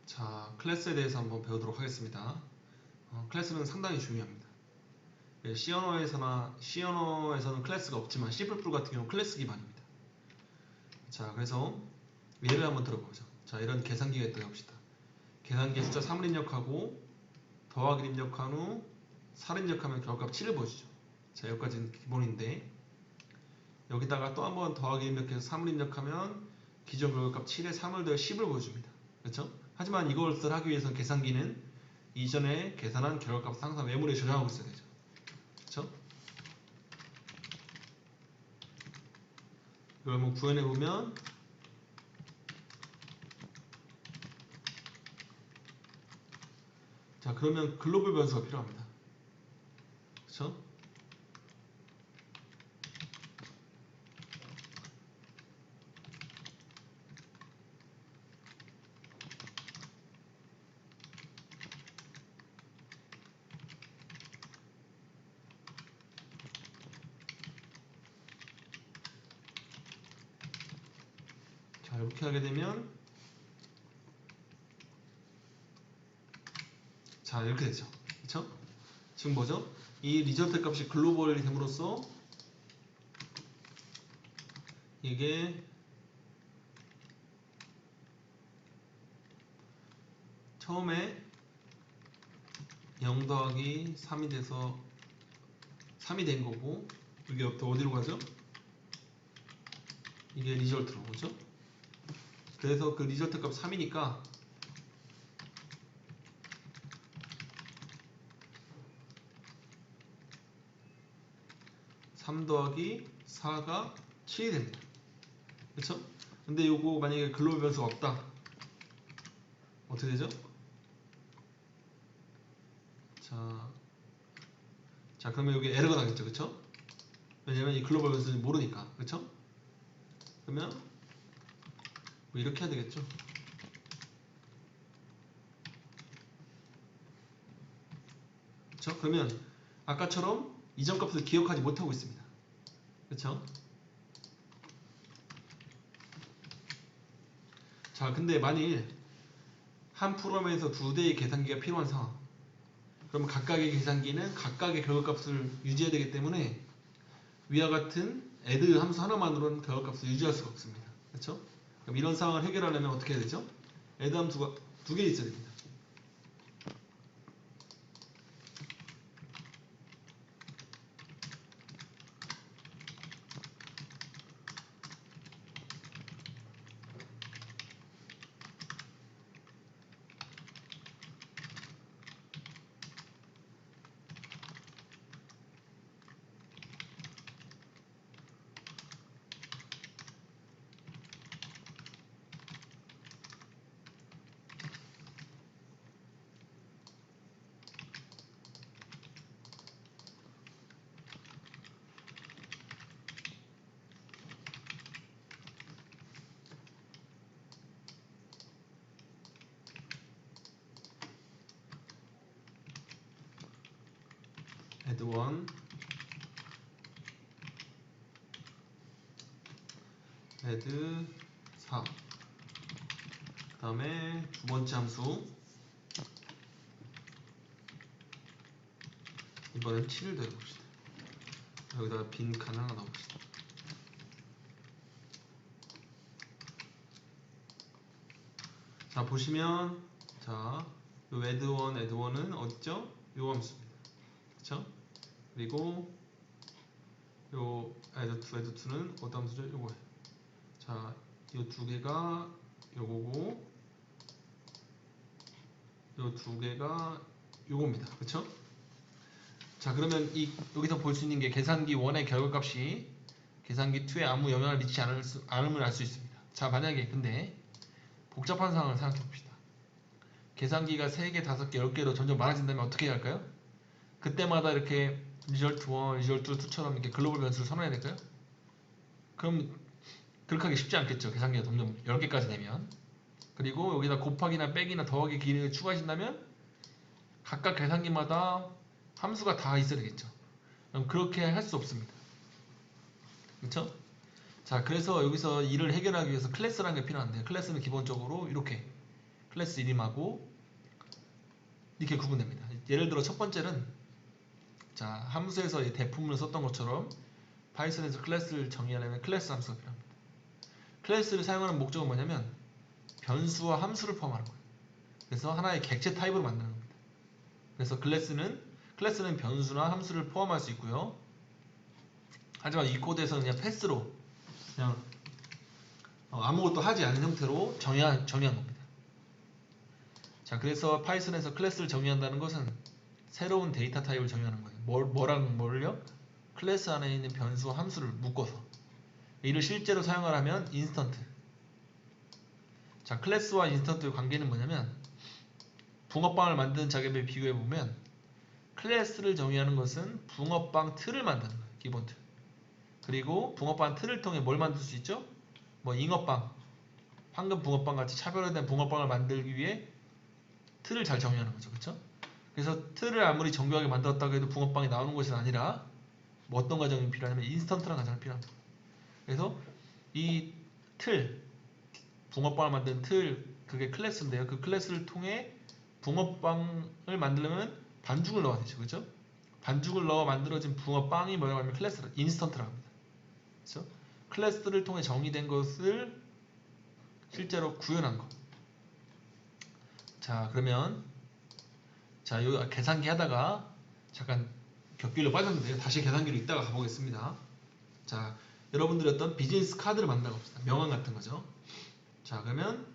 자, 클래스에 대해서 한번 배우도록 하겠습니다. 클래스는 상당히 중요합니다. C 언어에서는 클래스가 없지만 C++ 같은 경우는 클래스 기반입니다. 자, 그래서 예를 한번 들어보죠. 자, 이런 계산기가 있다고 합시다. 계산기에 숫자 3을 입력하고 더하기를 입력한 후 4를 입력하면 결과값 7을 보여주죠. 자, 여기까지는 기본인데 여기다가 또 한번 더하기 입력해서 3을 입력하면 기존 결과값 7에 3을 더해 10을 보여줍니다. 그렇죠? 하지만 이것을 하기 위해서는 계산기는 이전에 계산한 결과값을 항상 메모리에 저장하고 있어야 되죠. 그렇죠? 이걸 한번 구현해 보면 자, 그러면 글로벌 변수가 필요합니다. 그렇죠? 자, 이렇게 하게 되면 자, 이렇게 되죠. 그렇죠? 지금 뭐죠? 이 리저트 값이 글로벌이 됨으로써 이게 처음에 0 더하기 3이 돼서 3이 된 거고 이게 또 어디로 가죠? 이게 리절트로 오죠? 그래서 그 리절트 값 3이니까 (3 더하기 4가 7이 됩니다. 그쵸? 근데 요거 만약에 글로벌 변수가 없다 어떻게 되죠? 자 그러면 여기 에러가 나겠죠. 그쵸? 왜냐면 이 글로벌 변수는 모르니까. 그쵸? 그러면 뭐 이렇게 해야 되겠죠. 그쵸? 그러면 아까처럼 이전 값을 기억하지 못하고 있습니다. 그쵸? 자, 근데 만일 한 프로그램에서 두 대의 계산기가 필요한 상황, 그러면 각각의 계산기는 각각의 결과값을 유지해야 되기 때문에 위와 같은 add 함수 하나만으로는 결과값을 유지할 수가 없습니다. 그렇죠? 그럼 이런 상황을 해결하려면 어떻게 해야 되죠? add 함수가 두 개 있어야 됩니다. add 1, add 4. 그 다음에 두 번째 함수 이번엔 7을 더해봅시다. 여기다가 빈 칸 하나 넣어봅시다. 자, 보시면 자, 요 add 1은 어딨죠? 요 함수입니다. 그쵸? 그리고 요 add2는 어떤 함수죠? 요거예요. 자, 요 두 개가 요거고 요 두 개가 요겁니다. 그쵸? 자, 그러면 여기서 볼 수 있는 게 계산기 1의 결과값이 계산기 2에 아무 영향을 미치지 않음을 알 수 있습니다. 자, 만약에 근데 복잡한 상황을 생각해 봅시다. 계산기가 3개, 5개, 10개로 점점 많아진다면 어떻게 해야 할까요? 그때마다 이렇게 result 1, result 2처럼 이렇게 글로벌 변수를 선언해야 될까요? 그럼 그렇게 하기 쉽지 않겠죠. 계산기가 점점 10개까지 되면. 그리고 여기다 곱하기나 빼기나 더하기 기능을 추가하신다면 각각 계산기마다 함수가 다 있어야 되겠죠. 그럼 그렇게 할 수 없습니다. 그렇죠? 자, 그래서 여기서 이를 해결하기 위해서 클래스라는 게 필요한데 클래스는 기본적으로 이렇게 클래스 이름하고 이렇게 구분됩니다. 예를 들어 첫 번째는 자 함수에서 이 대품을 썼던 것처럼 파이썬에서 클래스를 정의하려면 클래스 함수가 필요합니다. 클래스를 사용하는 목적은 뭐냐면 변수와 함수를 포함하는 거예요. 그래서 하나의 객체 타입으로 만드는 겁니다. 그래서 클래스는 변수나 함수를 포함할 수 있고요. 하지만 이 코드에서는 그냥 패스로 그냥 아무것도 하지 않은 형태로 정의한 겁니다. 자, 그래서 파이썬에서 클래스를 정의한다는 것은 새로운 데이터 타입을 정의하는 거예요. 뭘요? 클래스 안에 있는 변수와 함수를 묶어서 이를 실제로 사용하려면 인스턴트. 자, 클래스와 인스턴트의 관계는 뭐냐면 붕어빵을 만드는 작업에 비교해보면 클래스를 정의하는 것은 붕어빵 틀을 만드는 거예요. 기본 틀. 그리고 붕어빵 틀을 통해 뭘 만들 수 있죠? 뭐 잉어빵, 황금 붕어빵 같이 차별화된 붕어빵을 만들기 위해 틀을 잘 정의하는 거죠. 그렇죠? 그래서 틀을 아무리 정교하게 만들었다고 해도 붕어빵이 나오는 것이 아니라 뭐 어떤 과정이 필요하냐면 인스턴트라는 과정이 필요합니다. 그래서 이 틀, 붕어빵을 만든 틀, 그게 클래스인데요. 그 클래스를 통해 붕어빵을 만들려면 반죽을 넣어야 되죠. 그렇죠? 반죽을 넣어 만들어진 붕어빵이 뭐라고 하면 클래스를 인스턴트라고 합니다. 그렇죠? 클래스를 통해 정의된 것을 실제로 구현한 것. 자, 그러면 자, 요 계산기 하다가 잠깐 격길로 빠졌는데요. 다시 계산기로 이따가 가보겠습니다. 자, 여러분들이 어떤 비즈니스 카드를 만든다고 합시다. 명함 같은 거죠. 자, 그러면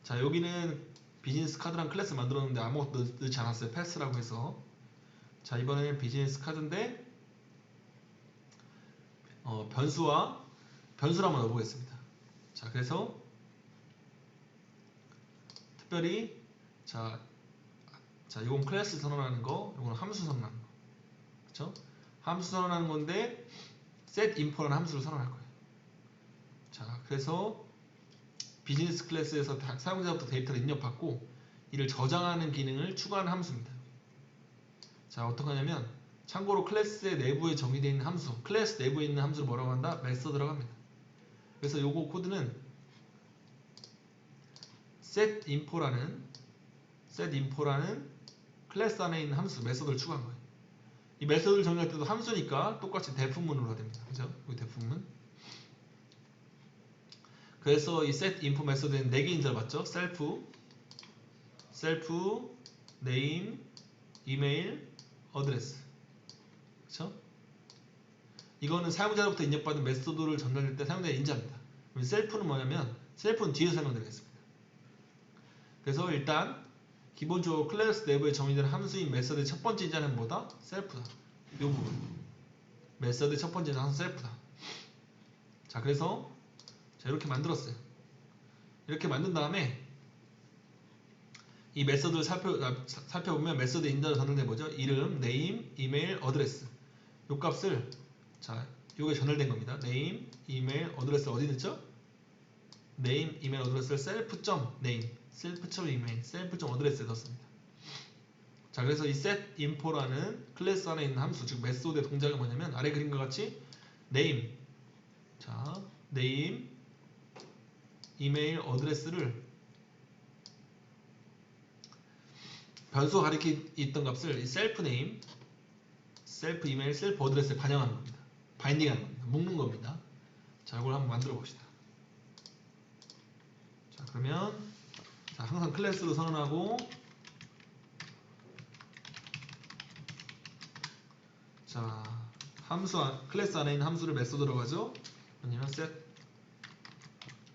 자, 여기는 비즈니스 카드랑 클래스 만들었는데 아무것도 넣지 않았어요. 패스라고 해서. 자, 이번에는 비즈니스 카드인데 변수를 한번 넣어보겠습니다. 자, 그래서 특별히 자, 이건 클래스 선언하는 거, 이건 함수 선언하는 거. 그쵸? 함수 선언하는 건데 set info라는 함수를 선언할 거예요. 자, 그래서 비즈니스 클래스에서 사용자부터 데이터를 입력받고 이를 저장하는 기능을 추가하는 함수입니다. 자, 어떻게 하냐면 참고로 클래스의 내부에 정의되어 있는 함수, 클래스 내부에 있는 함수를 뭐라고 한다? 메서드라고 합니다. 그래서 요거 코드는 set info라는 클래스 안에 있는 함수, 메서드를 추가한 거예요. 이 메서드를 정의할 때도 함수니까 똑같이 대품문으로 해야 됩니다. 그죠? 여기 대품문. 그래서 이 set info 메서드에는 4개 인자를 받죠. self, name, email, address. 그쵸? 이거는 사용자로부터 입력받은 메서드를 전달할 때 사용자의 인자입니다. 그럼 self는 뭐냐면 self는 뒤에서 설명드리겠습니다. 그래서 일단 기본적으로 클래스 내부에 정의되는 함수인 메서드의 첫 번째 인자는 뭐다? self다. 이 부분. 메서드의 첫 번째 인자는 self다. 자, 그래서 자, 이렇게 만들었어요. 이렇게 만든 다음에 이 메서드를 살펴보면 메서드 인자로 전달된 뭐죠? 이름, name, email, address. 요 값을 자, 요게 전달된 겁니다. name, email, address 어디 넣죠? name, email, address를 self.name, self.email, self.address에 넣습니다. 자, 그래서 이 setInfo라는 클래스 안에 있는 함수, 즉 메소드의 동작은 뭐냐면 아래 그림과 같이 name, 자, name, email, address를 변수가 가리키 있던 값을 이 self-name, self-email, self-address에 반영하는 겁니다. 바인딩하는 겁니다. 묶는 겁니다. 자, 이걸 한번 만들어 봅시다. 자, 그러면 자, 항상 클래스로 선언하고 자, 클래스 안에 있는 함수를 메소드로 가죠. 아니면 set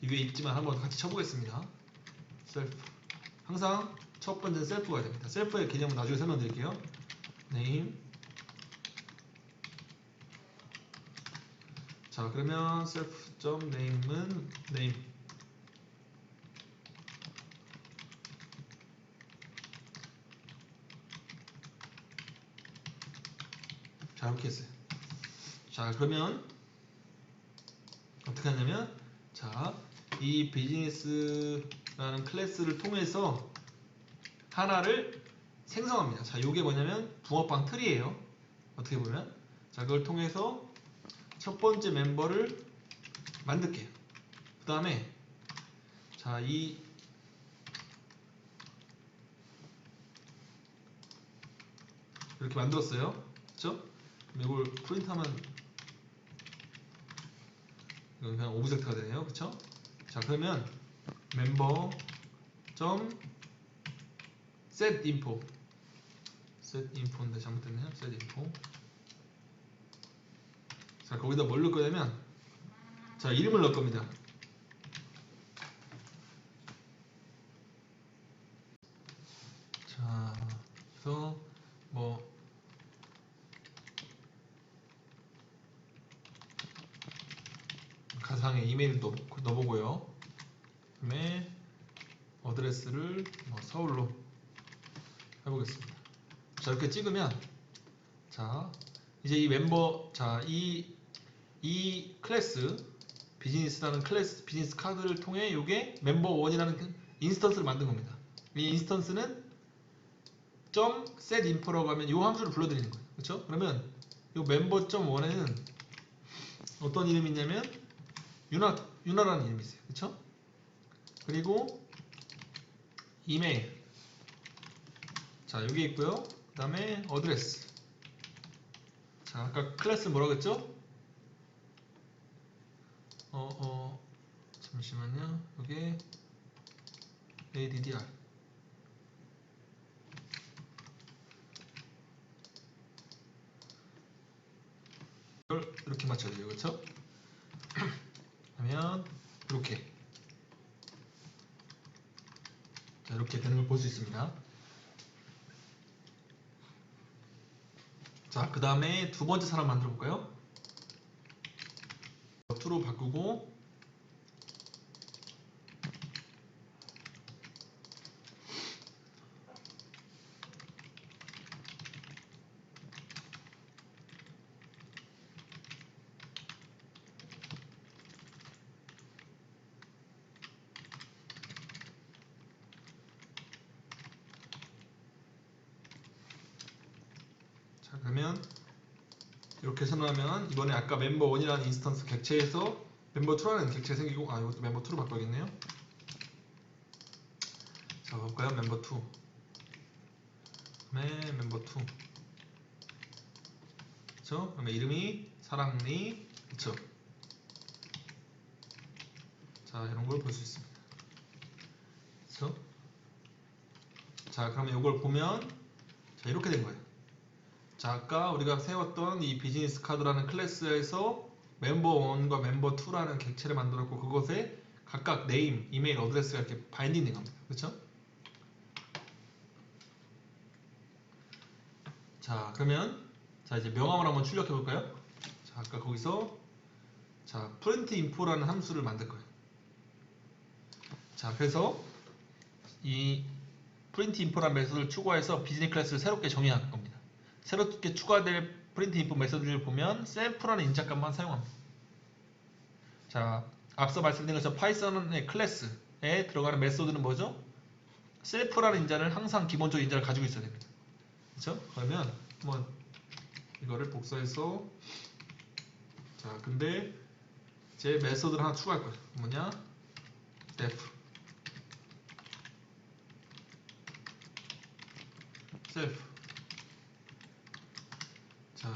이 위에 있지만 한번 같이 쳐보겠습니다. self 항상 첫 번째는 셀프가 됩니다. 셀프의 개념은 나중에 설명드릴게요. name 자, 그러면 self.name은 name 자, 이렇게 했어요. 자, 그러면 어떻게 하냐면 자, 이 비즈니스라는 클래스를 통해서 하나를 생성합니다. 자, 요게 뭐냐면 붕어빵 틀이에요. 어떻게 보면 자, 그걸 통해서 첫 번째 멤버를 만들게요. 그 다음에 자, 이 이렇게 만들었어요. 그쵸? 그럼 이걸 프린트하면 이건 그냥 오브젝트가 되네요. 그쵸? 자, 그러면 멤버 점 set info인데 잘못됐네요. set info. 자, 거기다 뭘 넣을 거냐면, 자, 이름을 넣을 겁니다. 자, 그래서 뭐 가상의 이메일도 넣어보고요. 그다음에 어드레스를 뭐 서울로 해보겠습니다. 자, 이렇게 찍으면, 자, 이제 이 멤버, 자, 이 클래스 비즈니스라는 클래스 비즈니스 카드를 통해 이게 멤버 1이라는 인스턴스를 만든 겁니다. 이 인스턴스는 .setInfo라고 하면 이 함수를 불러드리는 거예요. 그렇죠? 그러면 이 멤버 .1에는 어떤 이름이 있냐면 유나라는 이름이 있어요. 그렇죠? 그리고 이메일, 자, 여기 있고요. 그 다음에 어드레스. 자, 아까 클래스 뭐라고 했죠? 잠시만요. 여기 ADDR. 이걸 이렇게 맞춰야 돼요. 그렇죠? 하면 이렇게, 자, 이렇게 되는 걸 볼 수 있습니다. 자, 그 다음에 두 번째 사람 만들어 볼까요? 2로 바꾸고, 자, 그러면 이렇게 선언하면 이번에 아까 멤버 1이라는 인스턴스 객체에서 멤버 2라는 객체 생기고, 아, 이것도 멤버 2로 바꿔야겠네요. 자, 볼까요? 멤버 2. 그다음에 멤버 2. 그쵸? 그러면 이름이 사랑니. 그쵸? 자, 이런 걸 볼 수 있습니다. 그쵸? 자, 그러면 이걸 보면, 자, 이렇게 된 거예요. 자, 아까 우리가 세웠던 이 비즈니스 카드라는 클래스에서 멤버 1과 멤버 2라는 객체를 만들었고, 그것에 각각 네임, 이메일, 어드레스가 이렇게 바인딩 된 겁니다. 그쵸? 자, 그러면, 자, 이제 명함을 한번 출력해 볼까요? 자, 아까 거기서, 자, print info라는 함수를 만들 거예요. 자, 그래서 이 print info라는 메소드를 추가해서 비즈니스 클래스를 새롭게 정의할 겁니다. 새롭게 추가될 print info 메소드를 보면 셀프라는 인자값만 사용합니다. 자, 앞서 말씀드린 것처럼 파이썬의 클래스에 들어가는 메소드는 뭐죠? 셀프라는 인자를 항상 기본적인 인자를 가지고 있어야 됩니다. 그렇죠? 그러면 한번 이거를 복사해서, 자, 근데 제 메소드를 하나 추가할 거예요. 뭐냐? def self. 자,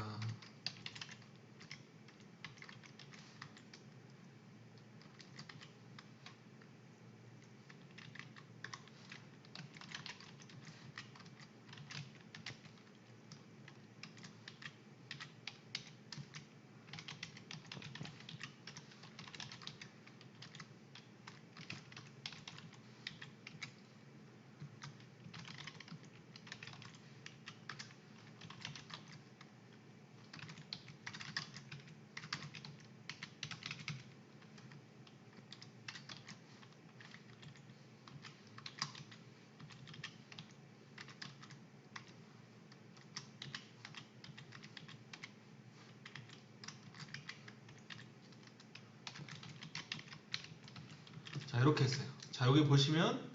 자, 이렇게 했어요. 자, 여기 보시면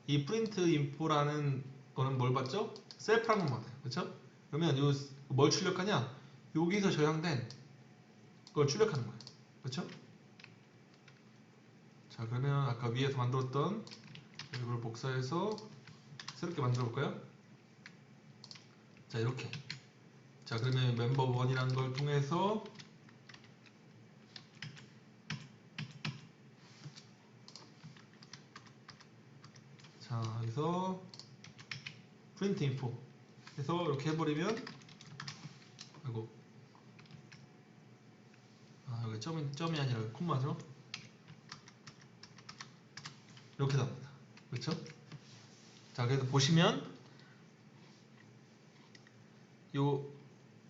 이 print info라는 거는 뭘 받죠? 셀프라는 걸 받아요. 그렇죠? 그러면 뭘 출력하냐? 여기서 저장된 걸 출력하는 거예요. 그렇죠? 자, 그러면 아까 위에서 만들었던 이걸 복사해서 새롭게 만들어 볼까요? 자, 이렇게. 자, 그러면 멤버 1이라는 걸 통해서 자, 여기서 print info 해서 이렇게 해버리면 아이고 여기 점이 아니라 콤마죠. 이렇게 나옵니다. 그렇죠? 자, 그래서 보시면 요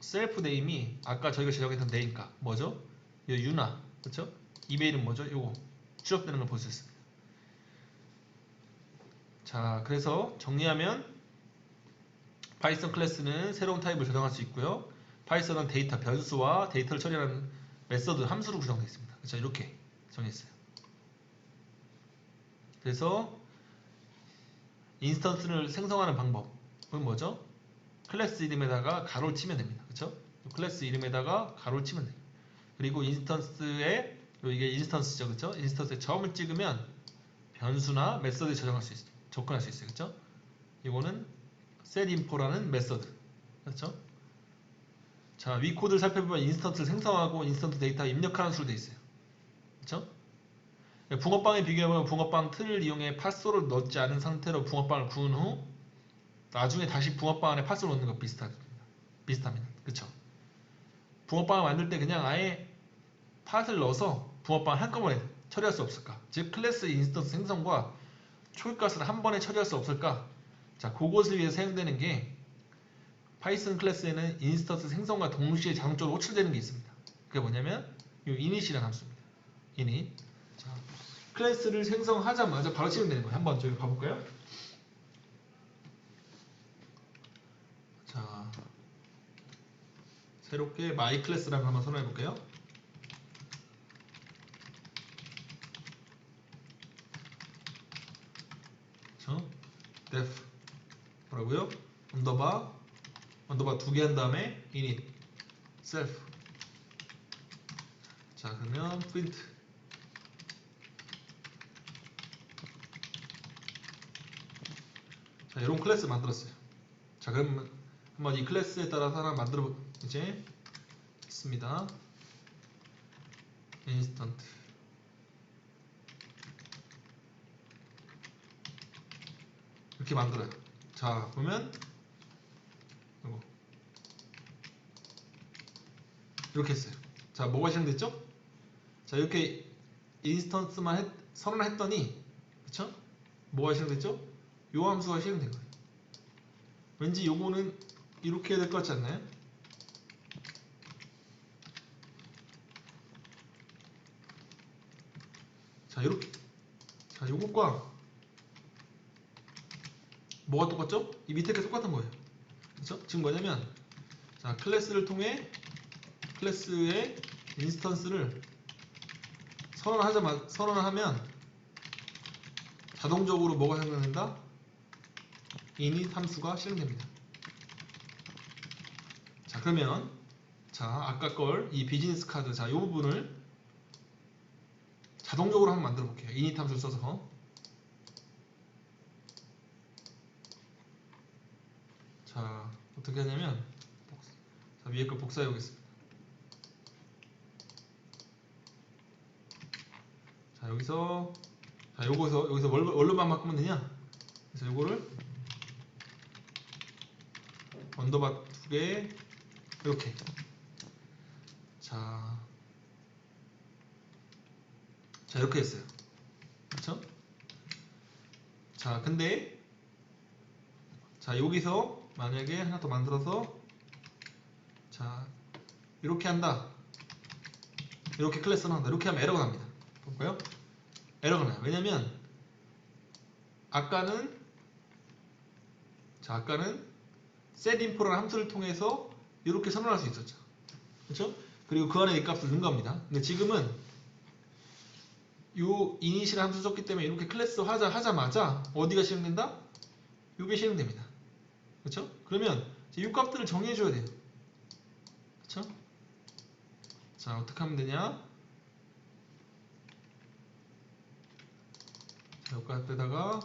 셀프 네임이 아까 저희가 제작했던 네임값 뭐죠? 요 유나 그렇죠? 이메일은 뭐죠? 요거 출력되는 걸 볼 수 있습니다. 자, 그래서 정리하면 파이썬 클래스는 새로운 타입을 저장할 수 있고요. 파이썬은 데이터 변수와 데이터를 처리하는 메서드 함수로 구성되어 있습니다. 그렇죠? 이렇게 정했어요. 그래서 인스턴스를 생성하는 방법은 뭐죠? 클래스 이름에다가 가로를 치면 됩니다. 그렇죠? 클래스 이름에다가 가로를 치면 돼요. 그리고 인스턴스에 이게 인스턴스죠. 그렇죠? 인스턴스에 점을 찍으면 변수나 메서드에 저장할 수 있어요. 접근할 수 있어요. 그렇죠? 이거는 setInfo라는 메서드. 그렇죠? 자, 위 코드를 살펴보면 인스턴스를 생성하고 인스턴트 데이터 입력하는 수로 되어 있어요. 그렇죠? 붕어빵에 비교해보면 붕어빵 틀을 이용해 팥소를 넣지 않은 상태로 붕어빵을 구운 후 나중에 다시 붕어빵 안에 팥소를 넣는 것 비슷합니다. 그쵸? 붕어빵을 만들 때 그냥 아예 팥을 넣어서 붕어빵을 한꺼번에 처리할 수 없을까? 즉 클래스 인스턴스 생성과 초기값을 한 번에 처리할 수 없을까? 자, 그것을 위해서 사용되는 게 파이썬 클래스에는 인스턴스 생성과 동시에 자동적으로 호출되는 게 있습니다. 그게 뭐냐면 이 init이라는 함수입니다. init. 자, 클래스를 생성하자마자 바로 실행되는 거예요. 한번 저희 가볼까요? 자, 새롭게 my class라는 걸 한번 선언해 볼게요. def 뭐라고요? 언더바 두 개 한 다음에 init self. 자, 그러면 print. 자, 이런 클래스 만들었어요. 자, 그럼 한번 이 클래스에 따라서 하나 만들어 이제 있습니다. instant. 이렇게 만들어요. 자, 보면 이거 이렇게 했어요. 자, 뭐가 실행됐죠? 자, 이렇게 인스턴스만 선언했더니 그쵸? 뭐가 실행됐죠? 요 함수가 실행된 거예요. 왠지 요거는 이렇게 해야 될 것 같지 않나요? 자, 이렇게. 자, 요것과 뭐가 똑같죠? 이 밑에 게 똑같은 거예요. 그쵸? 지금 뭐냐면 자, 클래스를 통해 클래스의 인스턴스를 선언하면 자동적으로 뭐가 생성된다? init 함수가 실행됩니다. 자, 그러면 자, 아까 걸 이 비즈니스 카드 자, 이 부분을 자동적으로 한번 만들어 볼게요. init 함수를 써서. 자, 어떻게 하냐면 자, 위에 걸 복사해 보겠습니다. 자, 여기서 자, 여기서 원로만 바꾸면 되냐? 그래서 요거를 언더바 두 개 이렇게. 자, 이렇게 했어요. 그쵸? 자, 근데 자, 여기서 만약에 하나 더 만들어서 자, 이렇게 한다. 이렇게 클래스를 한다. 이렇게 하면 에러가 납니다. 볼까요? 에러가 나요. 왜냐면 아까는 setInfo라는 함수를 통해서 이렇게 선언할 수 있었죠. 그렇죠? 그리고 그 안에 이 값을 넣은 겁니다. 근데 지금은 요 init이라는 함수 썼기 때문에 이렇게 클래스 하자마자 어디가 실행된다? 요게 실행됩니다. 그렇죠? 그러면 이 값들을 정의해줘야 돼요. 그렇죠? 자, 어떻게 하면 되냐? 자, 요 값에다가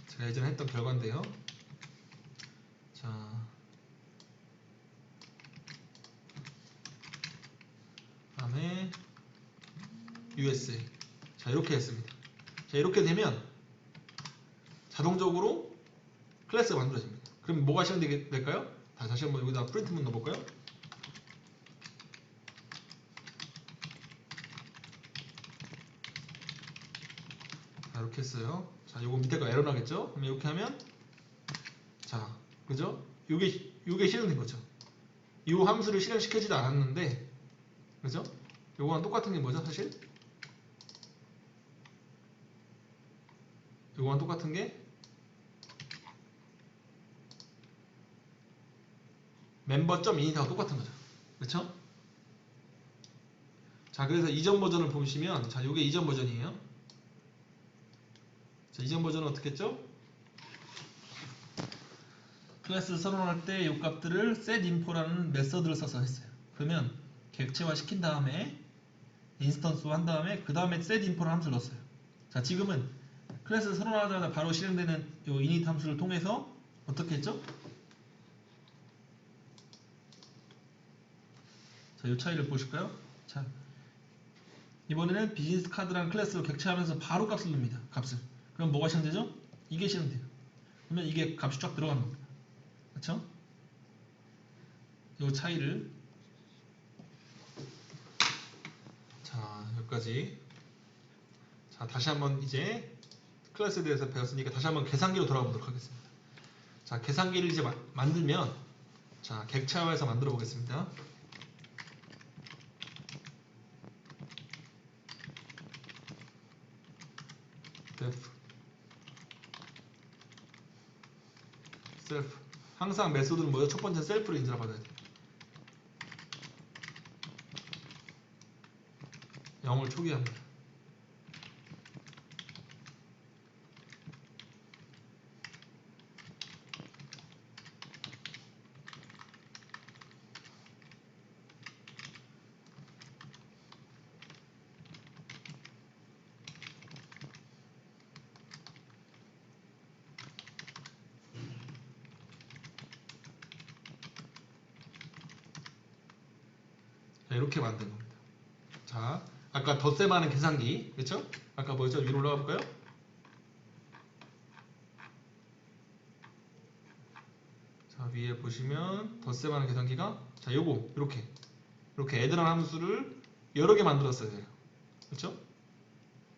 제가 예전에 했던 결과인데요. USA. 자, 이렇게 했습니다. 자, 이렇게 되면 자동적으로 클래스가 만들어집니다. 그럼 뭐가 실행될까요? 다시 한번 여기다 프린트문 넣어볼까요? 자, 이렇게 했어요. 자, 요거 밑에 거 에러 나겠죠? 그럼 이렇게 하면 자, 그죠? 요게 실행된 거죠. 이 함수를 실행시켜지도 않았는데, 그죠? 요거랑 똑같은 게 뭐죠, 사실? 요거랑 똑같은 게 member.init하고 똑같은 거죠. 그렇죠? 자, 그래서 이전 버전을 보시면, 자, 요게 이전 버전이에요. 자, 이전 버전은 어떻게 했죠? 클래스 선언할 때 이 값들을 setInfo라는 메서드를 써서 했어요. 그러면 객체화 시킨 다음에 인스턴스화 한 다음에 그 다음에 setInfo라는 함수를 넣었어요. 자, 지금은 클래스 선언하자마자 바로 실행되는 이 init 함수를 통해서 어떻게 했죠? 자, 이 차이를 보실까요? 자, 이번에는 비즈니스 카드라는 클래스로 객체하면서 바로 값을 넣습니다. 값을. 그럼 뭐가 실행되죠? 이게 실행돼요. 그러면 이게 값이 쫙 들어가는 겁니다. 그렇죠? 이 차이를 자, 여기까지. 자, 다시 한번 이제 클래스에 대해서 배웠으니까 다시 한번 계산기로 돌아가 보도록 하겠습니다. 자, 계산기를 이제 만들면 자, 객체화해서 만들어 보겠습니다. def self. 항상 메소드는 뭐죠? 첫 번째 셀프를 인지를 받아야 돼요. 0을 초기화합니다. 자, 이렇게 만든 겁니다. 자, 아까 덧셈하는 계산기, 그렇죠? 아까 뭐였죠? 위로 올라가 볼까요? 자, 위에 보시면 덧셈하는 계산기가 자, 요거 이렇게 add라는 함수를 여러 개 만들었어야 돼요. 그렇죠?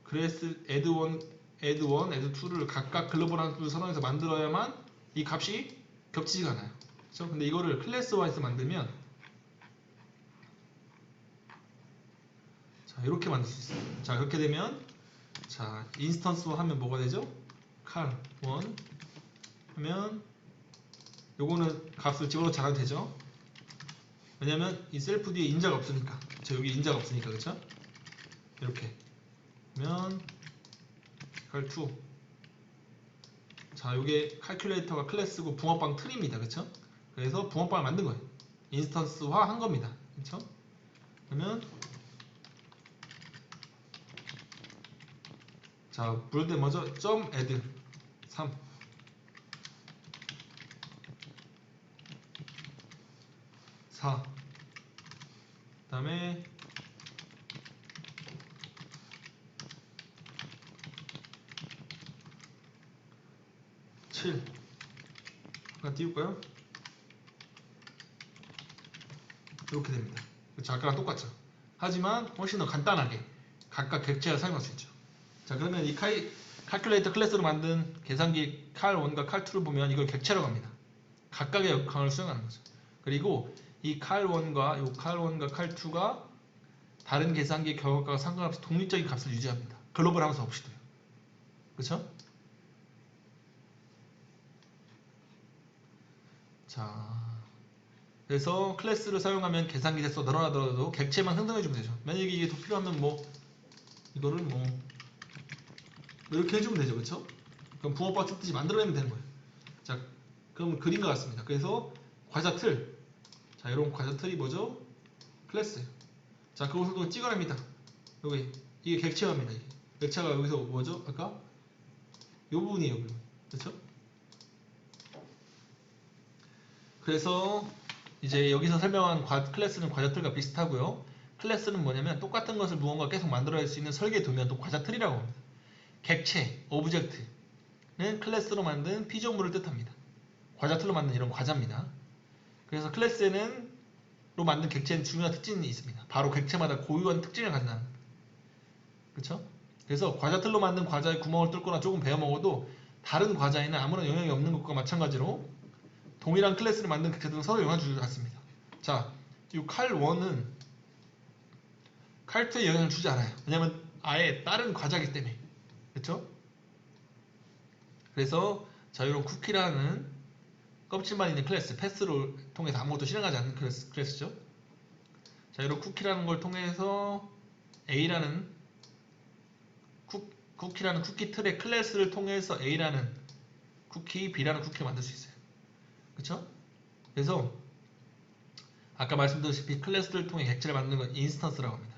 그래서 add1, add2를 각각 글로벌 함수를 선언해서 만들어야만 이 값이 겹치지가 않아요. 그렇죠? 근데 이거를 클래스화해서 만들면 자, 이렇게 만들 수 있어요. 자, 그렇게 되면 자, 인스턴스화 하면 뭐가 되죠? cal1 하면 요거는 값을 집어넣지 않아도 되죠? 왜냐면 이 셀프 뒤에 인자가 없으니까. 그쵸? 여기 인자가 없으니까. 그쵸? 이렇게 그러면 cal2 자, 요게 칼큘레이터가 클래스고 붕어빵 틀입니다. 그쵸? 그래서 붕어빵을 만든 거예요. 인스턴스화 한 겁니다. 그쵸? 그러면 자, 부를 때 뭐죠? .add 3 4 그 다음에 7 하나 띄울까요? 이렇게 됩니다. 그쵸? 아까랑 똑같죠? 하지만 훨씬 더 간단하게 각각 객체를 사용할 수 있죠. 자, 그러면 이 칼큘레이터 클래스로 만든 계산기 cal1과 cal2를 보면 이걸 객체라고 합니다. 각각의 역할을 수행하는 거죠. 그리고 이 cal1과 cal2가 다른 계산기 결과값과 상관없이 독립적인 값을 유지합니다. 글로벌 함수 없이도요. 그렇죠? 자, 그래서 클래스를 사용하면 계산기 대수가 늘어나더라도 객체만 생성해주면 되죠. 만약에 이게 더 필요하면 뭐 이거를 뭐 이렇게 해주면 되죠. 그렇죠? 그럼 붕어빵 뜯듯이 만들어내면 되는 거예요. 자, 그럼 그림과 같습니다. 그래서 과자 틀, 자, 이런 과자 틀이 뭐죠? 클래스예요. 자, 그것을 또 찍어냅니다. 여기 이게 객체화입니다. 이게. 객체가 여기서 뭐죠? 아까 이 부분이에요. 이 부분. 그렇죠? 그래서 이제 여기서 설명한 클래스는 과자 틀과 비슷하고요. 클래스는 뭐냐면 똑같은 것을 무언가 계속 만들어낼 수 있는 설계 도면, 또 과자 틀이라고 합니다. 객체, 오브젝트는 클래스로 만든 피조물을 뜻합니다. 과자 틀로 만든 이런 과자입니다. 그래서 클래스에는 로 만든 객체는 중요한 특징이 있습니다. 바로 객체마다 고유한 특징을 가진다는 겁니다. 그렇죠? 그래서 과자 틀로 만든 과자에 구멍을 뚫거나 조금 베어 먹어도 다른 과자에는 아무런 영향이 없는 것과 마찬가지로 동일한 클래스를 만든 객체들은 서로 영향을 주지 않습니다. 자, 이 칼1은 칼2에 영향을 주지 않아요. 왜냐면 아예 다른 과자이기 때문에. 그렇죠? 그래서 자, 이런 쿠키라는 껍질만 있는 클래스, 패스를 통해서 아무것도 실행하지 않는 클래스죠. 자, 이런 쿠키라는 걸 통해서 A라는 쿠키라는 쿠키 틀의 클래스를 통해서 A라는 쿠키, B라는 쿠키를 만들 수 있어요. 그쵸? 그래서 아까 말씀드렸다시피 클래스를 통해 객체를 만드는 건 인스턴스라고 합니다.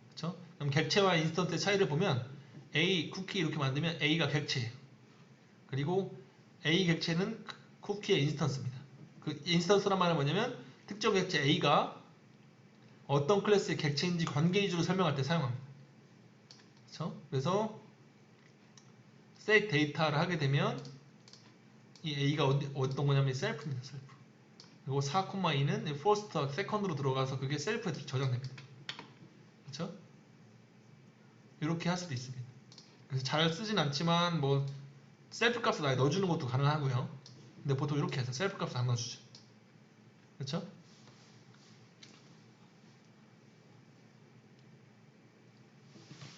그쵸? 그럼 객체와 인스턴스의 차이를 보면 A 쿠키 이렇게 만들면 A가 객체예요. 그리고 A 객체는 쿠키의 인스턴스입니다. 그 인스턴스란 말은 뭐냐면 특정 객체 A가 어떤 클래스의 객체인지 관계 위주로 설명할 때 사용합니다. 그쵸? 그래서 set 데이터를 하게 되면 이 A가 어떤 거냐면 셀프입니다. 셀프. 그리고 4,2는 first, second로 들어가서 그게 셀프에 저장됩니다. 그쵸? 이렇게 할 수도 있습니다. 그래서 잘 쓰진 않지만 뭐 셀프 값을 아예 넣어주는 것도 가능하고요. 근데 보통 이렇게 해서 셀프 값을 안 넣어주죠. 그쵸?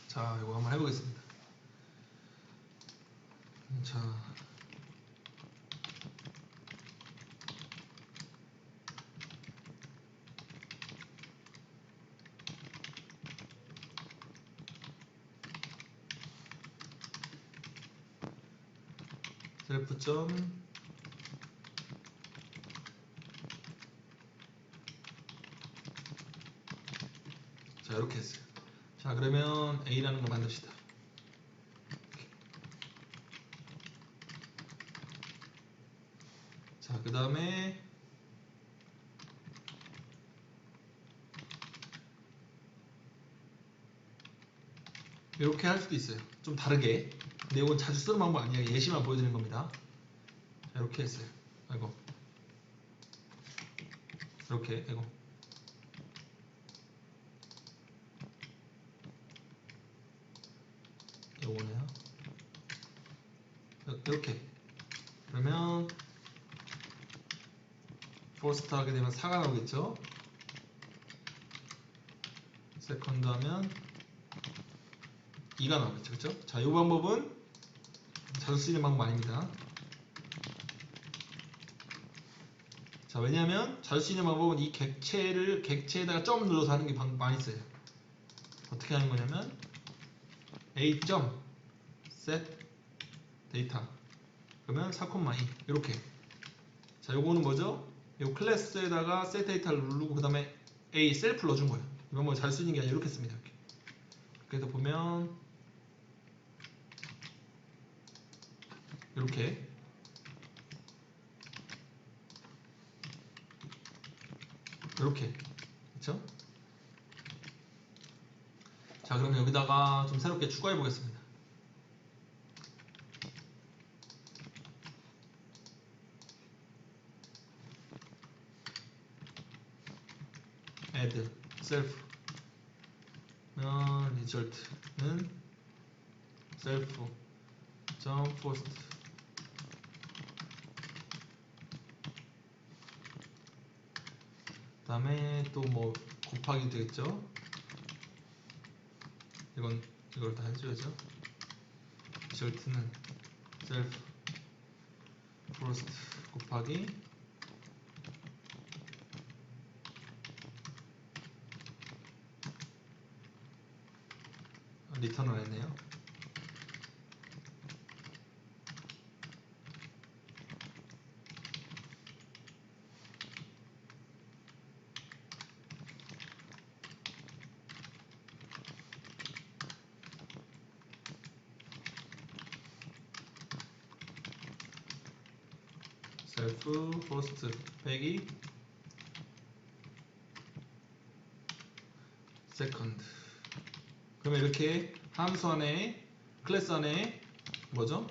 자, 이거 한번 해보겠습니다. 자, 셀프 점 자, 이렇게 했어요. 자, 그러면 A라는 걸 만듭시다. 자, 그 다음에 이렇게 할 수도 있어요. 좀 다르게. 근데 이건 자주 쓰는 방법 아니에요. 예시만 보여드리는 겁니다. 자, 이렇게 했어요. 아이고. 이렇게, 아이고. 요거네요. 이렇게. 그러면 퍼스트 하게 되면 4가 나오겠죠? 세컨드 하면 2가 나오겠죠. 그쵸? 자, 이 방법은 자주 쓰이는 방법 아닙니다. 자, 왜냐면 자주 쓰이는 방법은 이 객체에다가 점 눌러서 하는 게 많이 써요. 어떻게 하는 거냐면 A 점 set 데이터 그러면 4,2 이렇게. 자, 요거는 뭐죠? 요 클래스에다가 set 데이터를 누르고 그 다음에 A 셀프 넣어준 거예요. 이 방법을 잘 쓰이는 게 아니라 이렇게 씁니다. 이렇게. 그래서 보면 이렇게 이렇게 그렇죠? 자, 그러면 여기다가 좀 새롭게 추가해 보겠습니다. add self 면 result는 self 점 post 그 다음에 또 뭐 곱하기 되겠죠? 이걸 다 해줘야죠. result는 self post 곱하기 리턴을 했네요. self post 빼기 second. 그러면 이렇게 함수 안에 클래스 안에 뭐죠?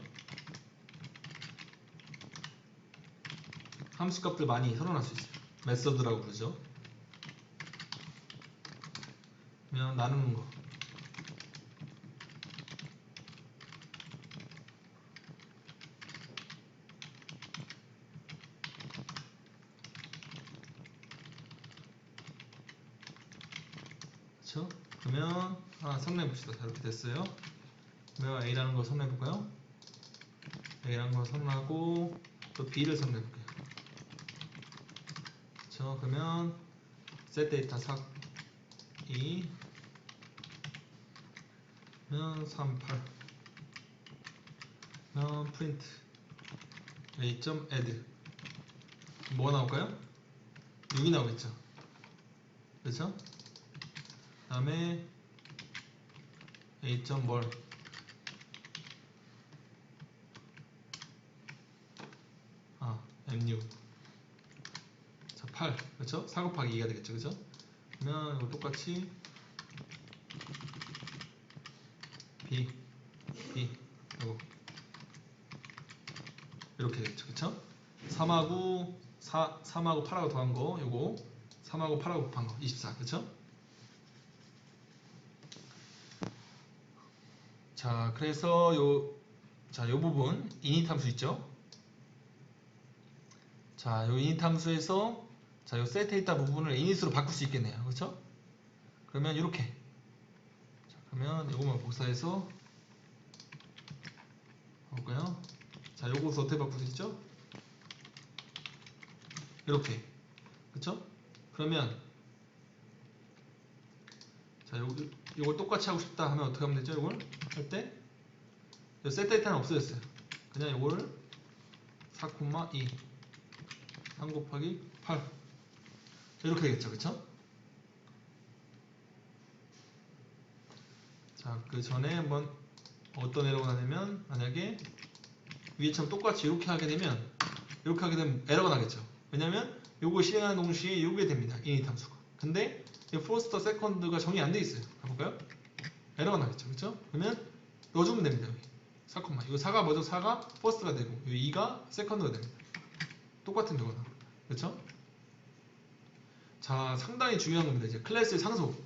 함수 값들 많이 선언할 수 있어요. 메서드라고 부르죠. 그러면 나누는 거. 그렇죠? 그러면 하나 선언해 봅시다. 자, 이렇게 됐어요. 그러면 A라는 거 선언해 볼까요? A라는 거 선언하고 또 B를 선언해 볼게요. 그렇죠? 그러면 set 데이터 2 그러면 38 그러면 print a.add 뭐가 나올까요? 6이 나오겠죠. 그렇죠? 그 다음에 a.뭘 m6 자, 8 그렇죠? 4 곱하기 2가 되겠죠. 그렇죠? 그러면 이거 똑같이 b 이거 이렇게 되겠죠. 그렇죠? 3하고 3하고 8하고 더한 거 요거 3하고 8하고 곱한 거 24 그렇죠? 자, 그래서 요 부분 init 함수 있죠? 자, 요 init 함수에서 자, 요 set 데이터 부분을 init으로 바꿀 수 있겠네요. 그렇죠? 그러면 이렇게 자, 그러면 요거만 복사해서 볼까요? 자, 요거서 어떻게 바꿀 수 있죠? 이렇게 그렇죠? 그러면 자, 요걸 똑같이 하고 싶다 하면 어떻게 하면 되죠? 요걸 할 때 set 데이터는 없어졌어요. 그냥 요거를 4,2 3 곱하기 8 이렇게 되겠죠. 그쵸? 자, 그 전에 한번 어떤 에러가 나냐면 만약에 위에처럼 똑같이 이렇게 하게 되면 에러가 나겠죠. 왜냐면 요거 실행하는 동시에 요게 됩니다. init 함수가. 근데 이 first, second가 정의 안 돼 있어요. 가볼까요? 에러가 나겠죠. 그쵸? 그러면 넣어주면 됩니다. 여기 4, 이거 4가 뭐죠? 4가 first가 되고 요 2가 second가 됩니다. 똑같은 경우나. 그쵸? 자, 상당히 중요한 겁니다. 이제 클래스의 상속.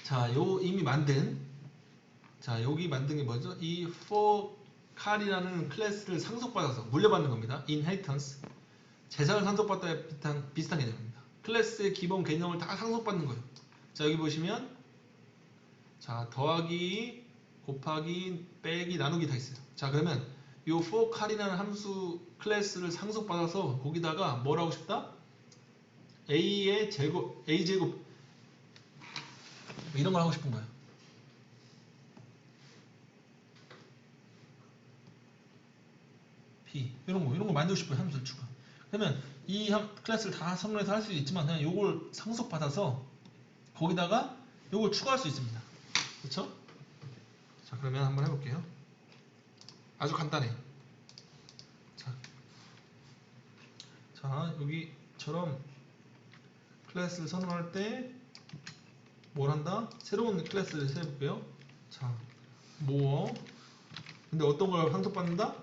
자, 요 이미 만든 자, 여기 만든 게 뭐죠? 이 for car이라는 클래스를 상속받아서 물려받는 겁니다. inheritance. 재산을 상속받다 비슷한 개념입니다. 클래스의 기본 개념을 다 상속받는 거예요. 자, 여기 보시면 자, 더하기, 곱하기, 빼기, 나누기 다 있어요. 자, 그러면 요 for car이라는 함수 클래스를 상속받아서 거기다가 뭘 하고 싶다? a의 제곱, a 제곱 이런 걸 하고 싶은 거예요. b 이런 거 만들고 싶어요. 함수를 추가. 그러면 이 클래스를 다 선언해서 할 수 있지만 그냥 요걸 상속받아서 거기다가 요걸 추가할 수 있습니다. 그렇죠? 자, 그러면 한번 해볼게요. 아주 간단해. 자, 여기처럼 클래스를 선언할 때 뭘 한다? 새로운 클래스를 해볼게요. 자, more 근데 어떤 걸 상속받는다?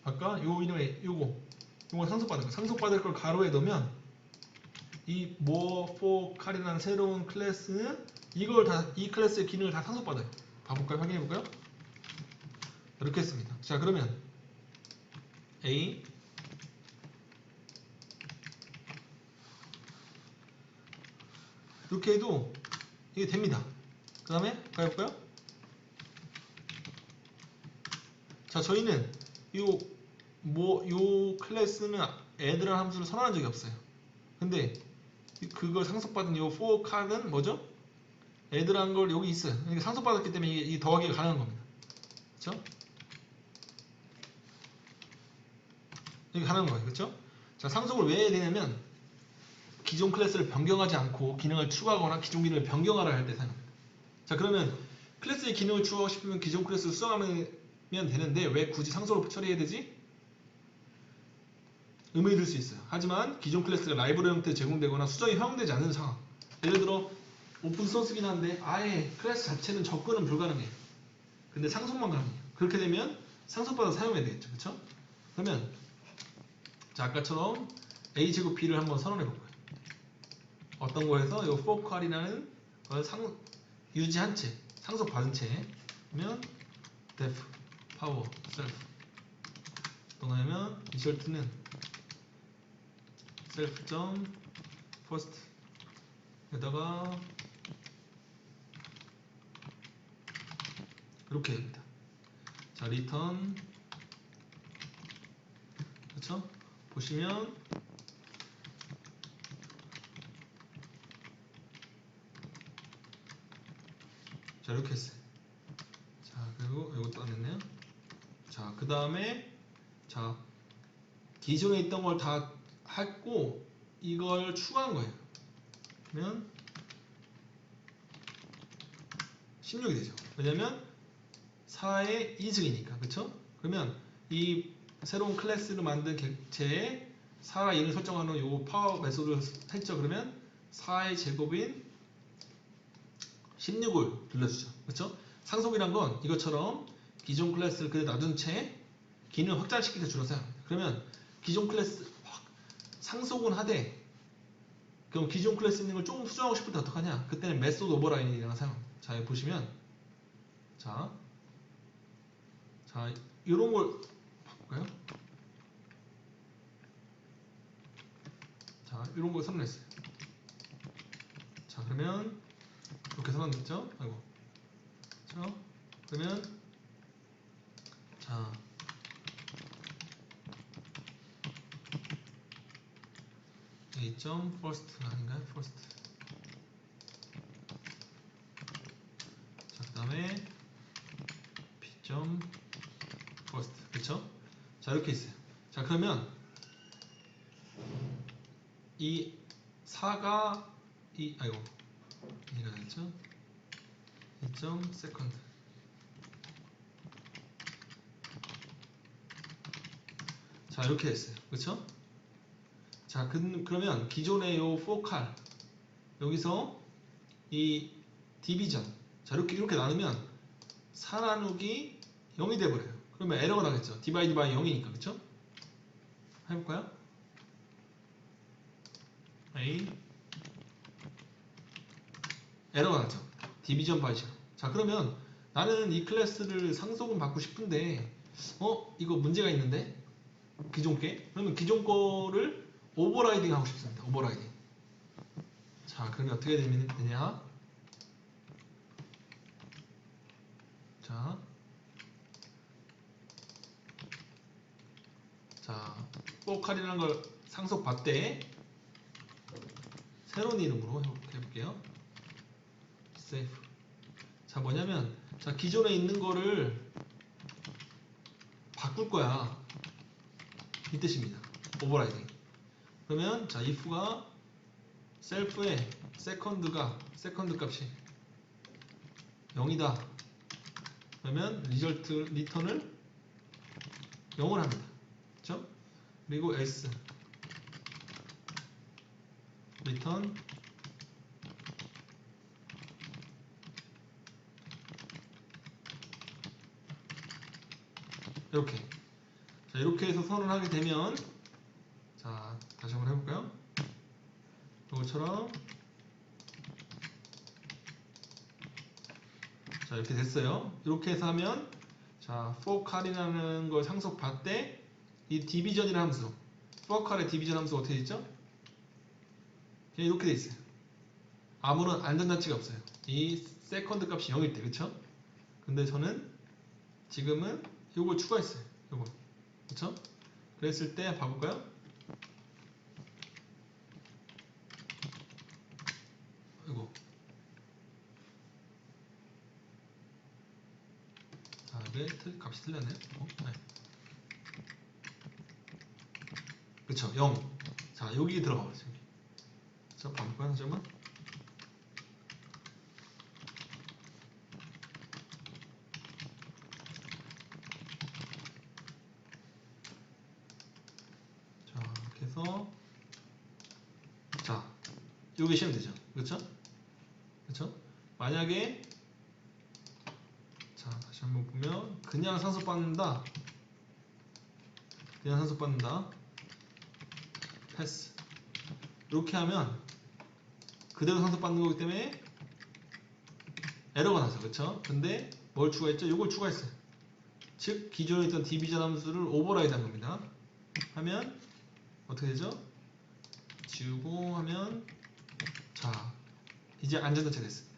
아까 요 이름에 요거 상속받는 거. 상속받을 걸 가로에 넣으면 이 more for car이라는 새로운 클래스는 이 클래스의 기능을 다 상속받아요. 봐볼까요? 확인해볼까요? 이렇게 했습니다. 자, 그러면 A 이렇게 해도 이게 됩니다. 그 다음에 가볼까요? 자, 저희는 요 클래스는 add라는 함수를 선언한 적이 없어요. 근데 그걸 상속받은 요 for car은 뭐죠? add라는 걸 여기 있어요. 그러니까 상속받았기 때문에 이 더하기가 가능한 겁니다. 그렇죠? 이게 가능한 거예요. 그렇죠? 자, 상속을 왜 해야 되냐면 기존 클래스를 변경하지 않고 기능을 추가하거나 기존 기능을 변경하라 할 때 사용합니다. 자, 그러면 클래스의 기능을 추가하고 싶으면 기존 클래스를 수정하면 되는데 왜 굳이 상속을 처리해야 되지? 의문이 들 수 있어요. 하지만 기존 클래스가 라이브러리 형태로 제공되거나 수정이 허용되지 않는 상황, 예를 들어 오픈 소스긴 한데 아예 클래스 자체는 접근은 불가능해요. 근데 상속만 가능해요. 그렇게 되면 상속받아 사용해야 되겠죠. 그쵸? 그러면 자 아까처럼 a제곱 b를 한번 선언해 볼까요? 어떤 거에서 이 포컬이라는 걸 유지한 채 상속받은 채 그러면 def power self 또는 리절트는 self.first 에다가 이렇게 됩니다. 자 return 그렇죠? 보시면 자 이렇게 했어요. 자 그리고 이것도 안 했네요. 자 그 다음에 자 기존에 있던 걸 다 했고 이걸 추가한 거예요. 그러면 16이 되죠. 왜냐면 4의 2승이니까 그쵸? 그러면 이 새로운 클래스를 만든 객체에 4와 2를 설정하는 요 파워 메소드를 했죠. 그러면 4의 제곱인 16을 들려주죠. 그쵸? 상속이란 건 이것처럼 기존 클래스를 그대로 놔둔 채 기능을 확장시킬 때 주로 사용합니다. 그러면 기존 클래스 상속은 하되 그럼 기존 클래스 있는 걸 조금 수정하고 싶을 때 어떡하냐? 그때는 메소드 오버라이딩이라는 걸 사용합니다. 자 여기 보시면 자 이런 걸 바꿀까요? 자 이런 걸 선언했어요. 자 그러면 이렇게 선언됐죠? 아이고 그렇죠? 그러면 자 a.first 아닌가요? first 자 그 다음에 b.first 그쵸? 자 이렇게 있어요. 자 그러면 이 4가 아이고 이가 됐죠? 2.second 자 이렇게 됐어요. 그쵸? 자 그러면 기존의 요 포칼 여기서 이 디비전 자 이렇게 나누면 4 나누기 0이 돼버려요. 그러면 에러가 나겠죠. 디바이드 바이 0이니까 그쵸? 해볼까요? A 에러가 나죠. 디비전 바이 0. 자 그러면 나는 이 클래스를 상속은 받고 싶은데 이거 문제가 있는데 기존 게 그러면 기존 거를 오버라이딩 하고 싶습니다. 오버라이딩 자 그러면 어떻게 되냐 자 포칼이라는 걸 상속받되 새로운 이름으로 해볼게요. save 자 뭐냐면 자 기존에 있는 거를 바꿀 거야 이 뜻입니다. 오버라이딩 그러면 자 if가 셀프의 세컨드 값이 0이다 그러면 리턴을 0을 합니다. 그렇죠? 그리고 else 리턴 이렇게 자 이렇게 해서 선언하게 되면 자 다시 한번 해볼까요? 이것처럼 자 이렇게 됐어요. 이렇게 해서 하면 자 forCal이라는 걸 상속받되 이 디비전이라는 함수 forCal의 디비전 함수가 어떻게 있죠? 이렇게 돼 있어요. 아무런 안전장치가 없어요. 이 세컨드 값이 0일 때 그쵸? 근데 저는 지금은 요걸 추가했어요. 요거 그쵸? 그랬을 때 봐볼까요? 이거 자, 왜 값이 틀렸네? 네. 그쵸? 0. 자, 여기 들어가 버렸어요. 자, 봐볼까요? 잠깐만. 자, 이렇게 해서 자, 요게 시험 되죠? 그렇죠? 만약에 자 다시 한번 보면 그냥 상속받는다. 그냥 상속받는다. 패스. 이렇게 하면 그대로 상속받는 거기 때문에 에러가 나죠. 그쵸? 근데 뭘 추가했죠? 요걸 추가했어요. 즉 기존에 있던 디비전 함수를 오버라이드 한 겁니다. 하면 어떻게 되죠? 지우고 하면 자 이제 안전대체 됐습니다.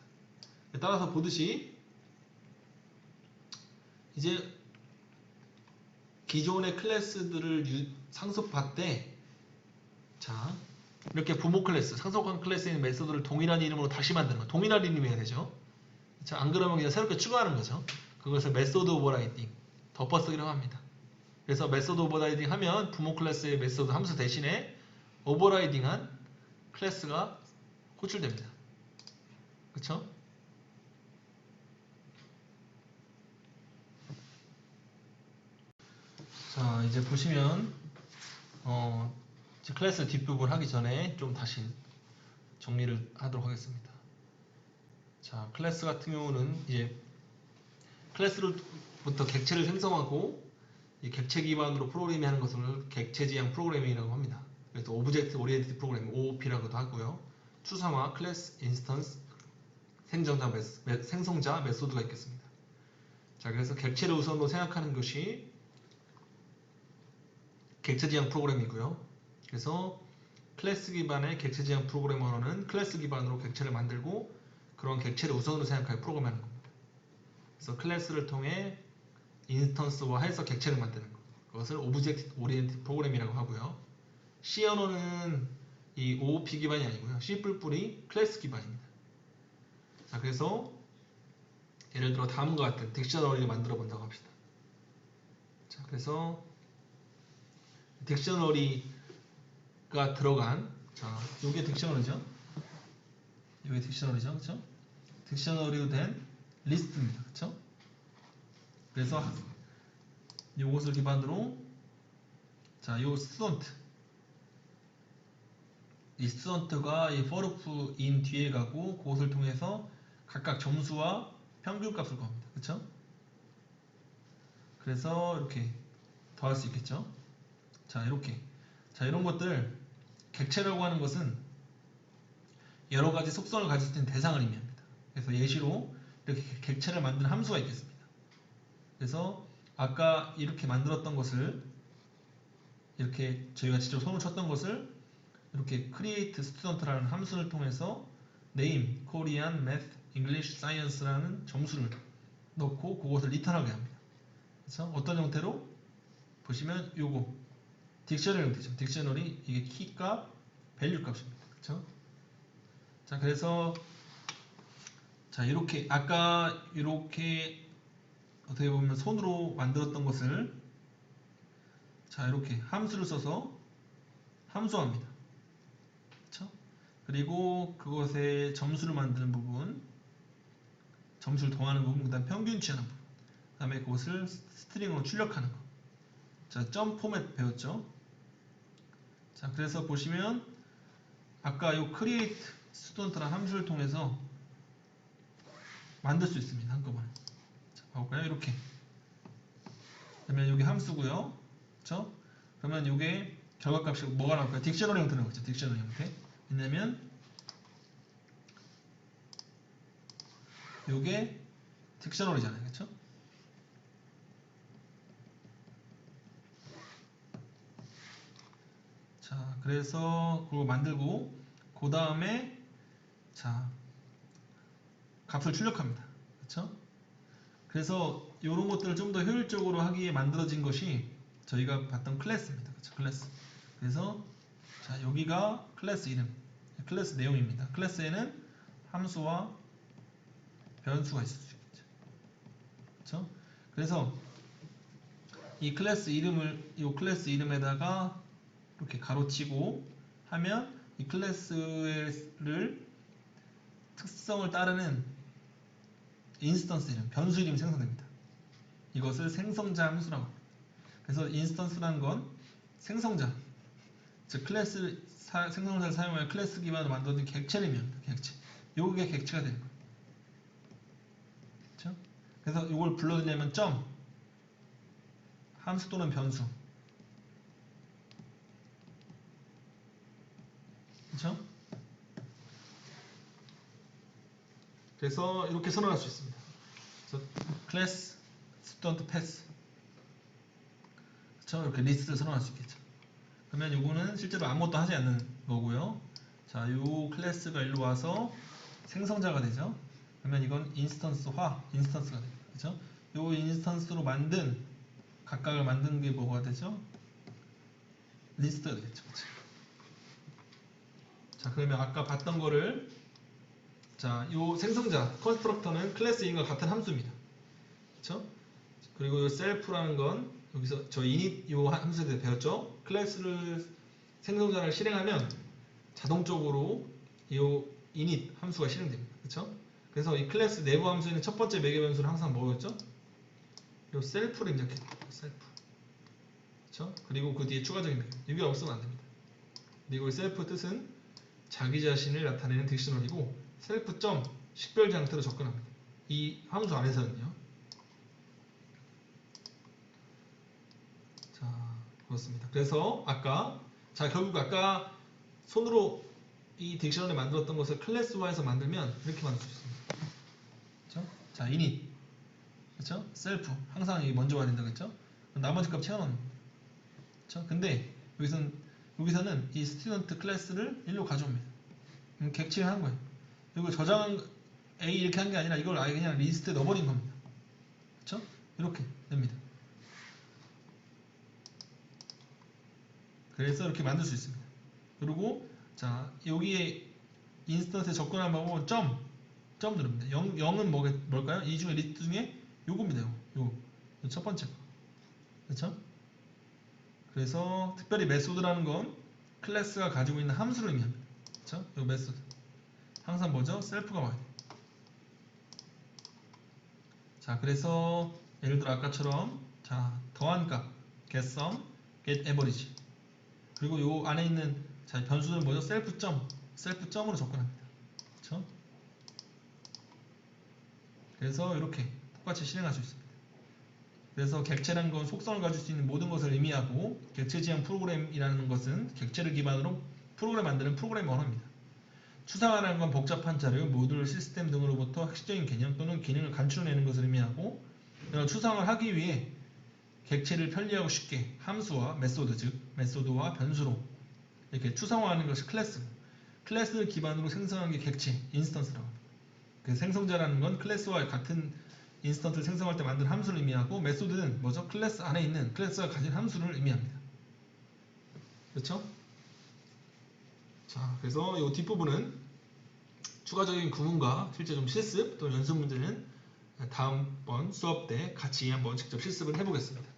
따라서 보듯이 이제 기존의 클래스들을 상속받되 자 이렇게 부모 클래스, 상속한 클래스에 있는 메소드를 동일한 이름으로 다시 만드는 거. 동일한 이름이어야 되죠. 자, 안 그러면 그냥 새롭게 추가하는 거죠. 그것을 메소드 오버라이딩, 덮어쓰기라고 합니다. 그래서 메소드 오버라이딩 하면 부모 클래스의 메소드 함수 대신에 오버라이딩한 클래스가 호출됩니다. 그쵸? 자, 이제 보시면 이제 클래스 뒷부분 하기 전에 좀 다시 정리를 하도록 하겠습니다. 자, 클래스 같은 경우는 이제 클래스로부터 객체를 생성하고 이 객체 기반으로 프로그래밍 하는 것을 객체 지향 프로그래밍이라고 합니다. 그래서 오브젝트 오리엔티드 프로그래밍 OOP라고도 하고요. 추상화, 클래스, 인스턴스, 생성자 메소드가 있겠습니다. 자, 그래서 객체를 우선으로 생각하는 것이 객체 지향 프로그램이고요. 그래서 클래스 기반의 객체 지향 프로그램 언어는 클래스 기반으로 객체를 만들고 그런 객체를 우선으로 생각하여 프로그램하는 겁니다. 그래서 클래스를 통해 인스턴스화해서 객체를 만드는 것. 그것을 오브젝트 오리엔티드 프로그램이라고 하고요. C 언어는 이 OOP 기반이 아니고요. C++ 클래스 기반입니다. 자, 그래서 예를 들어 다음과 같은 딕셔너리를 만들어 본다고 합시다. 자, 그래서 딕셔너리가 들어간 자, 요게 딕셔너리죠. 요게 딕셔너리죠. 그렇죠? 딕셔너리로 된 리스트입니다. 그렇죠? 그래서 요것을 기반으로 자, 요 스튜던트 이 스튜던트가 이 for in 뒤에 가고 그것을 통해서 각각 점수와 평균값을 구합니다. 그렇죠? 그래서 이렇게 더할 수 있겠죠? 자, 이렇게 자, 이런 것들 객체라고 하는 것은 여러 가지 속성을 가질 수 있는 대상을 의미합니다. 그래서 예시로 이렇게 객체를 만드는 함수가 있겠습니다. 그래서 아까 이렇게 만들었던 것을 이렇게 저희가 직접 손을 쳤던 것을 이렇게 create student라는 함수를 통해서 name, Korean, math, English, science라는 점수를 넣고 그것을 리턴하게 합니다. 그래서 어떤 형태로 보시면 요거 딕셔너리 형태죠. 딕셔너리 이게 키값, 밸류 값입니다. 그렇죠? 자, 그래서 자, 이렇게 아까 이렇게 어떻게 보면 손으로 만들었던 것을 자, 이렇게 함수를 써서 함수화합니다. 그렇죠? 그리고 그것에 점수를 만드는 부분, 점수를 더하는 부분, 그 다음 평균 취하는 부분, 그 다음에 그것을 스트링으로 출력하는 거. 자, 점 포맷 배웠죠? 자, 그래서 보시면 아까 요 create student라는 함수를 통해서 만들 수 있습니다. 한꺼번에. 자, 봐볼까요? 이렇게. 그러면 여기 함수고요. 그렇죠? 그러면 이게 결과값이 뭐가 나올까요? 딕셔너리 형태로 나오죠. 딕셔너리 형태. 왜냐면 요게 딕셔너리잖아요. 그렇죠? 자, 그래서 그거 만들고 그 다음에 자, 값을 출력합니다. 그렇죠? 그래서 이런 것들을 좀 더 효율적으로 하기에 만들어진 것이 저희가 봤던 클래스입니다. 그렇죠? 클래스. 그래서 자, 여기가 클래스 이름, 클래스 내용입니다. 클래스에는 함수와 변수가 있을 수 있겠죠. 그렇죠? 그래서 이 클래스 이름에다가 이렇게 가로치고 하면 이 클래스를 특성을 따르는 인스턴스 이름, 변수 이름이 생성됩니다. 이것을 생성자 함수라고 합니다. 그래서 인스턴스라는 건 생성자, 즉 생성자를 사용하여 클래스 기반으로 만들어진 객체를 의미합니다. 객체. 요게 객체가 되는 거예요. 그래서 이걸 불러드리려면 점 함수 또는 변수, 그렇죠? 그래서 이렇게 선언할 수 있습니다. 그래서 class student pass, 그렇죠? 이렇게 리스트를 선언할 수 있겠죠. 그러면 요거는 실제로 아무것도 하지 않는 거고요. 자, 요 클래스가 일로 와서 생성자가 되죠. 그러면 이건 인스턴스가 됩니다. 그렇죠? 요 인스턴스로 만든 각각을 만든 게 뭐가 되죠? 리스트가 되겠죠. 그렇죠? 자, 그러면 아까 봤던 거를, 자, 요 생성자 컨스트럭터는 클래스인과 같은 함수입니다. 그렇죠? 그리고 요 셀프라는 건 여기서 저 init 요 함수에 대해 배웠죠? 클래스를 생성자를 실행하면 자동적으로 이 init 함수가 실행됩니다. 그렇죠? 그래서 이 클래스 내부 함수에는 첫 번째 매개 변수는 항상 뭐였죠? 이 셀프를 입력해요. 셀프. 그렇죠? 그리고 그 뒤에 추가적인 매개. 이게 없으면 안 됩니다. 그리고 셀프 뜻은 자기 자신을 나타내는 딕셔너리고 셀프 점 식별지 형태로 접근합니다. 이 함수 안에서는요. 자, 그렇습니다. 그래서 결국 아까 손으로 이 딕셔너리 만들었던 것을 클래스화해서 만들면 이렇게 만들 수 있습니다. 그렇죠? 자, init, 그렇죠? 셀프 항상 이게 먼저 와야 된다, 그렇죠? 나머지 값 채워넣는 겁니다. 그렇죠? 근데 여기서는 이 스튜던트 클래스를 일로 가져옵니다. 객체를 한 거예요. 그리고 저장한 A 이렇게 한 게 아니라 이걸 아예 그냥 리스트에 넣어버린 겁니다. 그렇죠? 이렇게 됩니다. 그래서 이렇게 만들 수 있습니다. 그리고 자, 여기에 인스턴스에 접근한 방법은 점 누릅니다. 0은 뭘까요? 이 중에 리스트 중에 요겁니다. 요 첫 번째 거. 그렇죠? 그래서 특별히 메소드라는 건 클래스가 가지고 있는 함수를 의미합니다. 그렇죠? 요 메소드. 항상 뭐죠? 셀프가 와야 돼요. 자, 그래서 예를 들어 아까처럼 자, 더한 값 getSum, getAverage. 그리고 요 안에 있는 자, 변수는 뭐죠? 셀프점으로 접근합니다. 그렇죠? 그래서 이렇게 똑같이 실행할 수 있습니다. 그래서 객체란 건 속성을 가질 수 있는 모든 것을 의미하고 객체 지향 프로그램이라는 것은 객체를 기반으로 프로그램 만드는 프로그램 언어입니다. 추상화라는 건 복잡한 자료, 모듈, 시스템 등으로부터 핵심적인 개념 또는 기능을 간추려내는 것을 의미하고 추상화를 하기 위해 객체를 편리하고 쉽게 함수와 메소드, 즉 메소드와 변수로 이렇게 추상화하는 것이 클래스를 기반으로 생성한 게 객체, 인스턴스라고 합니다. 그 생성자라는 건 클래스와 같은 인스턴트를 생성할 때 만든 함수를 의미하고 메소드는 뭐죠? 클래스 안에 있는 클래스가 가진 함수를 의미합니다. 그렇죠? 자, 그래서 이 뒷부분은 추가적인 구문과 실제 좀 실습 또 연습 문제는 다음번 수업 때 같이 한번 직접 실습을 해보겠습니다.